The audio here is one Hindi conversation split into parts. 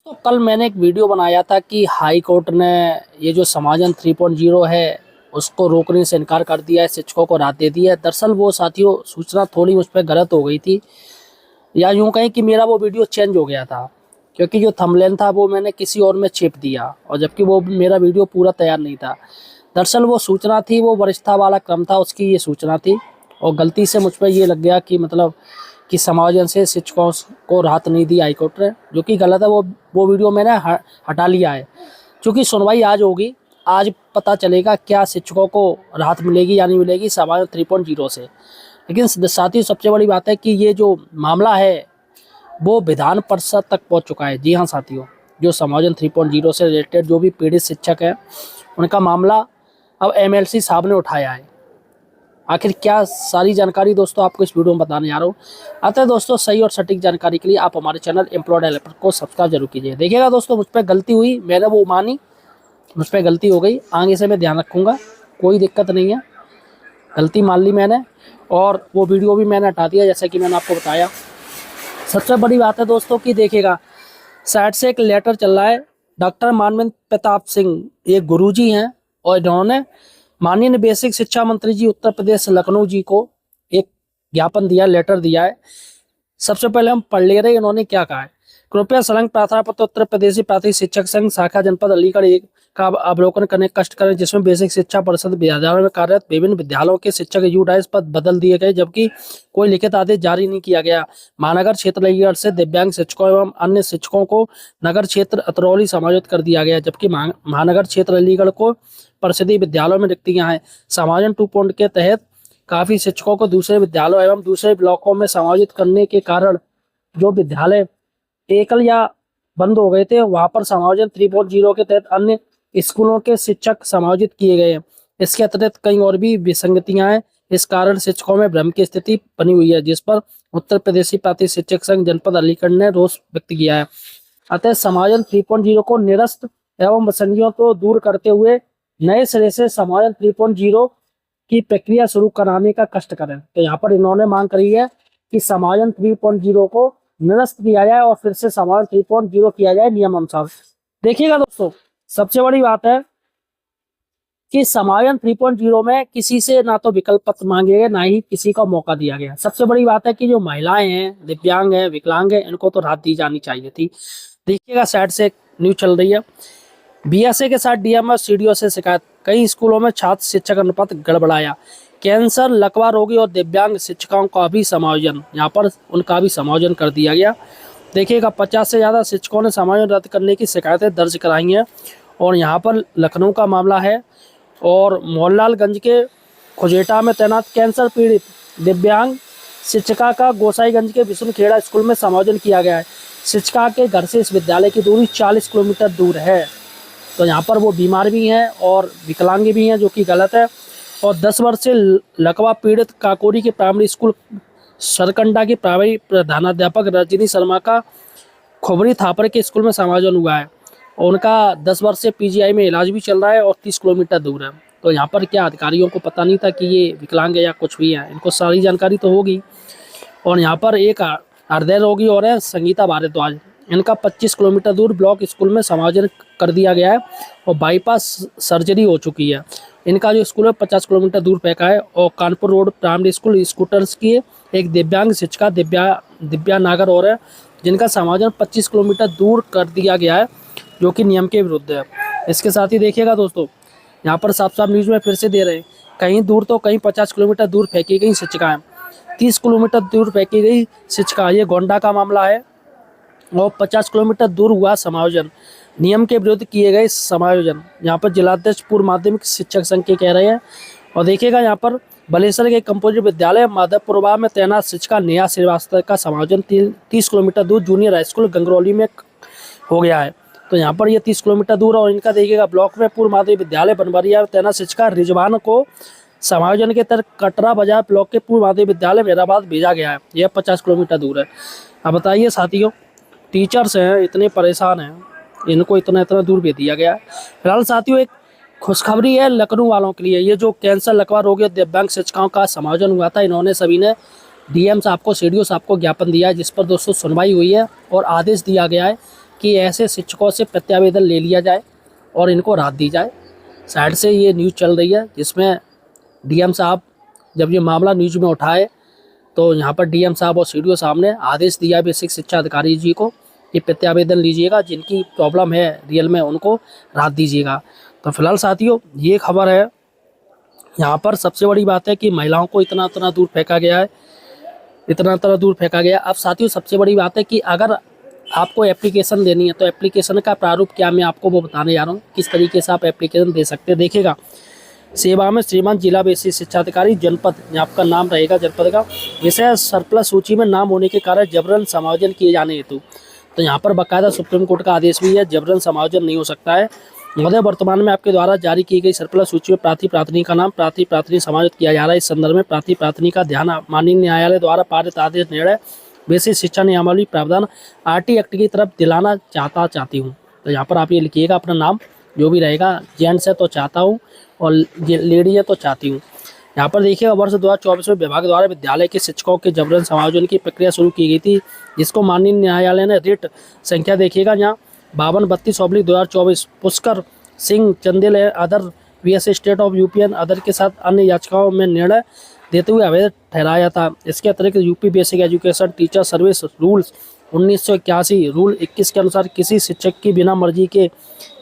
तो कल मैंने एक वीडियो बनाया था कि हाई कोर्ट ने ये जो समाजन 3.0 है उसको रोकने से इनकार कर दिया है, शिक्षकों को राहत दे दी है। दरअसल वो साथियों सूचना थोड़ी मुझ पर गलत हो गई थी, या यूं कहें कि मेरा वो वीडियो चेंज हो गया था, क्योंकि जो थंबनेल था वो मैंने किसी और में चिप दिया, और जबकि वो मेरा वीडियो पूरा तैयार नहीं था। दरअसल वो सूचना थी, वो वरिष्ठता वाला क्रम था, उसकी ये सूचना थी, और गलती से मुझ पर ये लग गया कि मतलब कि समायोजन से शिक्षकों को राहत नहीं दी हाईकोर्ट ने, जो कि गलत है। वो वीडियो मैंने हटा लिया है, क्योंकि सुनवाई आज होगी। आज पता चलेगा क्या शिक्षकों को राहत मिलेगी या नहीं मिलेगी समायोजन 3.0 से। लेकिन साथ ही सबसे बड़ी बात है कि ये जो मामला है वो विधान परिषद तक पहुंच चुका है। जी हाँ साथियों, जो समायोजन 3.0 से रिलेटेड जो भी पीड़ित शिक्षक हैं उनका मामला अब एमएलसी साहब ने उठाया है। आखिर क्या सारी जानकारी दोस्तों आपको इस वीडियो में बताने जा रहा हूँ। अतः दोस्तों सही और सटीक जानकारी के लिए आप हमारे चैनल एम्प्लॉयड हेल्पर को सब्सक्राइब जरूर कीजिए। देखिएगा दोस्तों, मुझ पर गलती हुई, मैंने वो मानी, मुझ पर गलती हो गई, आगे से मैं ध्यान रखूँगा, कोई दिक्कत नहीं है। गलती मान ली मैंने, और वो वीडियो भी मैंने हटा दिया जैसा कि मैंने आपको बताया। सबसे बड़ी बात है दोस्तों कि देखिएगा, साइड से एक लेटर चल रहा है। डॉक्टर मानवेंद्र प्रताप सिंह ये गुरुजी हैं, और इन्होंने माननीय बेसिक शिक्षा मंत्री जी उत्तर प्रदेश लखनऊ जी को एक ज्ञापन दिया, लेटर दिया है। सबसे पहले हम पढ़ ले रहे हैं इन्होंने क्या कहा है। कृपया संलग्न प्रार्थना पत्र उत्तर प्रदेशी प्राथमिक शिक्षक संघ शाखा जनपद अलीगढ़ एक का अवलोकन करने का कष्ट करें, जिसमें बेसिक शिक्षा परिषद विद्यालयों में कार्यरत विभिन्न विद्यालयों के शिक्षक यूडाइज पद बदल दिए गए, जबकि कोई लिखित आदेश जारी नहीं किया गया। महानगर क्षेत्र अलीगढ़ से दिव्यांग शिक्षकों एवं अन्य शिक्षकों को नगर क्षेत्र अतरौली समायोजित कर दिया गया, जबकि महानगर क्षेत्र अलीगढ़ को परिषदीय विद्यालयों में रिक्तियां हैं। समायोजन 2 के तहत काफी शिक्षकों को दूसरे विद्यालयों एवं दूसरे ब्लॉकों में समायोजित करने के कारण जो विद्यालय एकल या बंद हो गए थे, वहां पर समायोजन 3.0 के तहत अन्य स्कूलों के शिक्षक समायोजित किए गए हैं। इसके अतिरिक्त कई और भी विसंगतियां हैं। इस कारण शिक्षकों में भ्रम की स्थिति बनी हुई है, जिस पर उत्तर प्रदेशी प्राथमिक शिक्षक संघ जनपद अलीगढ़ ने रोष व्यक्त किया है। अतः समायोजन 3.0 को निरस्त एवं विसंगतियों को दूर करते हुए नए सिरे से समायोजन 3.0 की प्रक्रिया शुरू कराने का कष्ट करें। तो यहाँ पर इन्होंने मांग करी है कि समायोजन 3.0 को निरस्त किया जाए और फिर से समायोजन 3.0 किया जाए नियम अनुसार। देखिएगा दोस्तों, सबसे बड़ी बात है कि समायोजन 3.0 में किसी से ना तो विकल्प पत्र मांगे गए, ना ही किसी को मौका दिया गया। सबसे बड़ी बात है कि जो महिलाएं हैं, दिव्यांग हैं, विकलांग हैं, इनको तो राहत दी जानी चाहिए थी। देखिएगा साइड से एक न्यूज चल रही है। बीएसए के साथ डीएम और सीडीओ से शिकायत, कई स्कूलों में छात्र शिक्षक अनुपात गड़बड़ाया। कैंसर, लकवा रोगी और दिव्यांग शिक्षकों का भी समायोजन, यहाँ पर उनका भी समायोजन कर दिया गया। देखिएगा 50 से ज़्यादा शिक्षकों ने समायोजन रद्द करने की शिकायतें दर्ज कराई हैं, और यहाँ पर लखनऊ का मामला है। और मोहनलालगंज के खुजेटा में तैनात कैंसर पीड़ित दिव्यांग शिक्षिका का गोसाईगंज के विष्णुखेड़ा स्कूल में समायोजन किया गया है। शिक्षिका के घर से इस विद्यालय की दूरी 40 किलोमीटर दूर है। तो यहाँ पर वो बीमार भी हैं और विकलांग भी हैं, जो कि गलत है। और 10 वर्ष से लकवा पीड़ित काकोरी के प्राइमरी स्कूल सरकंडा की प्राइमरी प्रधानाध्यापक रजनी शर्मा का खोबरी थापर के स्कूल में समायोजन हुआ है, और उनका 10 वर्ष से पीजीआई में इलाज भी चल रहा है और 30 किलोमीटर दूर है। तो यहाँ पर क्या अधिकारियों को पता नहीं था कि ये विकलांग है या कुछ भी है? इनको सारी जानकारी तो होगी। और यहाँ पर एक हृदय रोगी और है संगीता भारद्वाज, इनका 25 किलोमीटर दूर ब्लॉक स्कूल में समायोजन कर दिया गया है, और बाईपास सर्जरी हो चुकी है। इनका जो स्कूल है 50 किलोमीटर दूर फेंका है। और Kanpur road primary school scooters की एक दिव्यांग शिक्षिका दिव्या नागर और है, जिनका समायोजन 25 किलोमीटर दूर कर दिया गया है, जो कि नियम के विरुद्ध है। इसके साथ ही देखिएगा दोस्तों, यहाँ पर साफ साफ न्यूज़ में फिर से दे रहे हैं, कहीं दूर तो कहीं 50 किलोमीटर दूर फेंकी गई शिक्षिकाएँ, 30 किलोमीटर दूर फेंकी गई शिक्षिका। ये गोंडा का मामला है, और 50 किलोमीटर दूर हुआ समायोजन, नियम के विरुद्ध किए गए समायोजन। यहाँ पर जिलाध्यक्ष पूर्व माध्यमिक शिक्षक संघ के कह रहे हैं। और देखिएगा यहाँ पर बलेसर के कंपोजिट विद्यालय माधवपुरवा में तैनात शिक्षिका नेहा श्रीवास्तव का समायोजन 30 किलोमीटर दूर जूनियर हाई स्कूल गंगरौली में हो गया है। तो यहाँ पर ये 30 किलोमीटर दूर है। और इनका देखिएगा ब्लॉक में पूर्व माध्यमिक विद्यालय बनबरिया में तैनात शिक्षिका रिजवान को समायोजन के तहत कटरा बाजार ब्लॉक के पूर्व माध्यमिक विद्यालय मेहराबाद भेजा गया है। यह 50 किलोमीटर दूर है। अब बताइए साथियों, टीचर्स हैं इतने परेशान हैं, इनको इतना दूर भेज दिया गया है। फिलहाल साथियों एक खुशखबरी है लखनऊ वालों के लिए। ये जो कैंसर, लकवा रोगी और दिव्यांग शिक्षकों का समायोजन हुआ था, इन्होंने सभी ने डीएम साहब को, सीडीओ साहब को ज्ञापन दिया है, जिस पर दोस्तों सुनवाई हुई है और आदेश दिया गया है कि ऐसे शिक्षकों से प्रत्यावेदन ले लिया जाए और इनको राहत दी जाए। साइड से ये न्यूज़ चल रही है जिसमें डीएम साहब जब ये मामला न्यूज़ में उठाए तो यहाँ पर डीएम साहब और सीडीओ साहब ने आदेश दिया बेसिक शिक्षा अधिकारी जी को कि प्रत्यावेदन लीजिएगा, जिनकी प्रॉब्लम है रियल में उनको राहत दीजिएगा। तो फिलहाल साथियों ये खबर है। यहाँ पर सबसे बड़ी बात है कि महिलाओं को इतना दूर फेंका गया है, इतना दूर फेंका गया। अब साथियों सबसे बड़ी बात है कि अगर आपको एप्लीकेशन देनी है तो एप्लीकेशन का प्रारूप क्या, मैं आपको वो बताने जा रहा हूँ किस तरीके से आप एप्लीकेशन दे सकते हैं। देखिएगा, सेवा में श्रीमान जिला बेसिक शिक्षा अधिकारी जनपद, आपका नाम रहेगा जनपद का, विषय सरप्लस सूची में नाम होने के कारण जबरन समायोजन किए जाने हेतु। तो यहाँ पर बाकायदा सुप्रीम कोर्ट का आदेश भी है, जबरन समायोजन नहीं हो सकता है। महोदय, वर्तमान में आपके द्वारा जारी की गई सरप्लस सूची में प्रार्थी का नाम प्रार्थी समायोजित किया जा रहा है। इस संदर्भ में प्रार्थी का ध्यान माननीय न्यायालय द्वारा पारित आदेश निर्णय बेसिक शिक्षा नियमावली प्रावधान आरटी एक्ट की तरफ दिलाना चाहती हूँ। तो यहाँ पर आप ये लिखिएगा अपना नाम जो भी रहेगा, जेंट्स है तो चाहता हूँ और लेडी है तो चाहती हूँ। यहाँ पर देखिएगा, वर्ष 2024 में विभाग द्वारा विद्यालय के शिक्षकों के जबरन समायोजन की प्रक्रिया शुरू की गई थी, जिसको माननीय न्यायालय ने रिट संख्या देखिएगा यहाँ 5232/2024 Pushkar Singh Chandel other VS state of UP and other के साथ अन्य याचिकाओं में निर्णय देते हुए अवैध ठहराया था। इसके अतिरिक्त UP basic education teacher service rules 1981 rule 21 के अनुसार किसी शिक्षक की बिना मर्जी के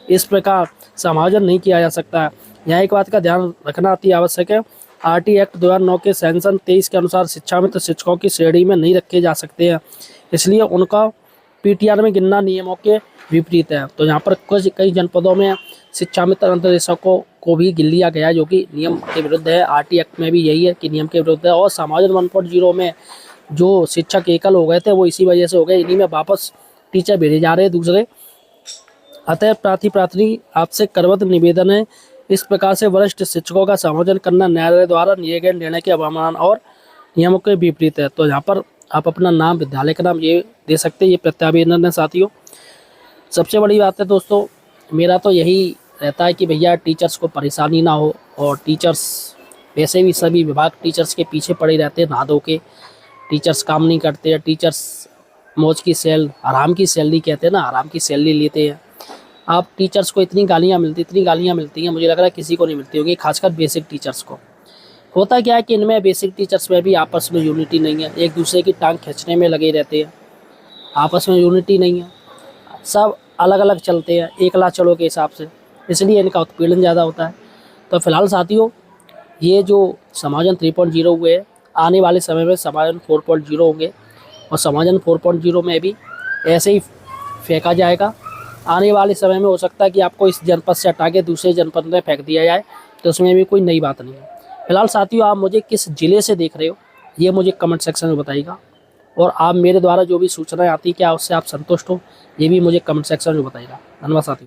इस प्रकार समायोजन नहीं किया जा सकता है। यहाँ एक बात का ध्यान रखना अति आवश्यक है, आरटी एक्ट 2009 के सेक्शन 23 के अनुसार शिक्षा मित्र शिक्षकों की श्रेणी में नहीं रखे जा सकते हैं, इसलिए उनका पीटीआर में गिनना नियमों के विपरीत है। तो यहाँ पर कई जनपदों में शिक्षा मित्र अंतर्देशकों को भी गिन लिया गया, जो कि नियम के विरुद्ध है। आरटी एक्ट में भी यही है कि नियम के विरुद्ध है। और समायोजन 1.0 में जो शिक्षक एकल हो गए थे वो इसी वजह से हो गए, इन्हीं में वापस टीचर भेजे जा रहे हैं दूसरे। अतः प्रार्थी आपसे करबद्ध निवेदन है, इस प्रकार से वरिष्ठ शिक्षकों का समायोजन करना न्यायालय द्वारा लिए गए निर्णय के अवमान और नियमों के विपरीत है। तो यहाँ पर आप अपना नाम, विद्यालय का नाम ये दे सकते हैं। ये प्रत्यावेदन है साथियों। सबसे बड़ी बात है दोस्तों, मेरा तो यही रहता है कि भैया टीचर्स को परेशानी ना हो, और टीचर्स वैसे भी सभी विभाग टीचर्स के पीछे पड़े रहते हैं नहा धो के। टीचर्स काम नहीं करते हैं, टीचर्स मौज की आराम की सैलरी कहते हैं ना, आराम की सैलरी लेते हैं। आप टीचर्स को इतनी गालियाँ मिलती हैं, मुझे लग रहा है किसी को नहीं मिलती होगी, खासकर बेसिक टीचर्स को। होता क्या है कि इनमें बेसिक टीचर्स में भी आपस में यूनिटी नहीं है, एक दूसरे की टांग खींचने में लगे रहते हैं, आपस में यूनिटी नहीं है, सब अलग अलग चलते हैं एकला चलो के हिसाब से, इसलिए इनका उत्पीड़न ज़्यादा होता है। तो फिलहाल साथियों, ये जो समायोजन 3.0 हुए, आने वाले समय में समायोजन 4.0 होंगे, और समायोजन 4.0 में भी ऐसे ही फेंका जाएगा। आने वाले समय में हो सकता है कि आपको इस जनपद से हटा के दूसरे जनपद में फेंक दिया जाए, तो उसमें भी कोई नई बात नहीं है। फिलहाल साथियों, आप मुझे किस ज़िले से देख रहे हो ये मुझे कमेंट सेक्शन में बताइएगा, और आप मेरे द्वारा जो भी सूचनाएं आती है क्या उससे आप संतुष्ट हो, ये भी मुझे कमेंट सेक्शन में बताइएगा। धन्यवाद साथियों।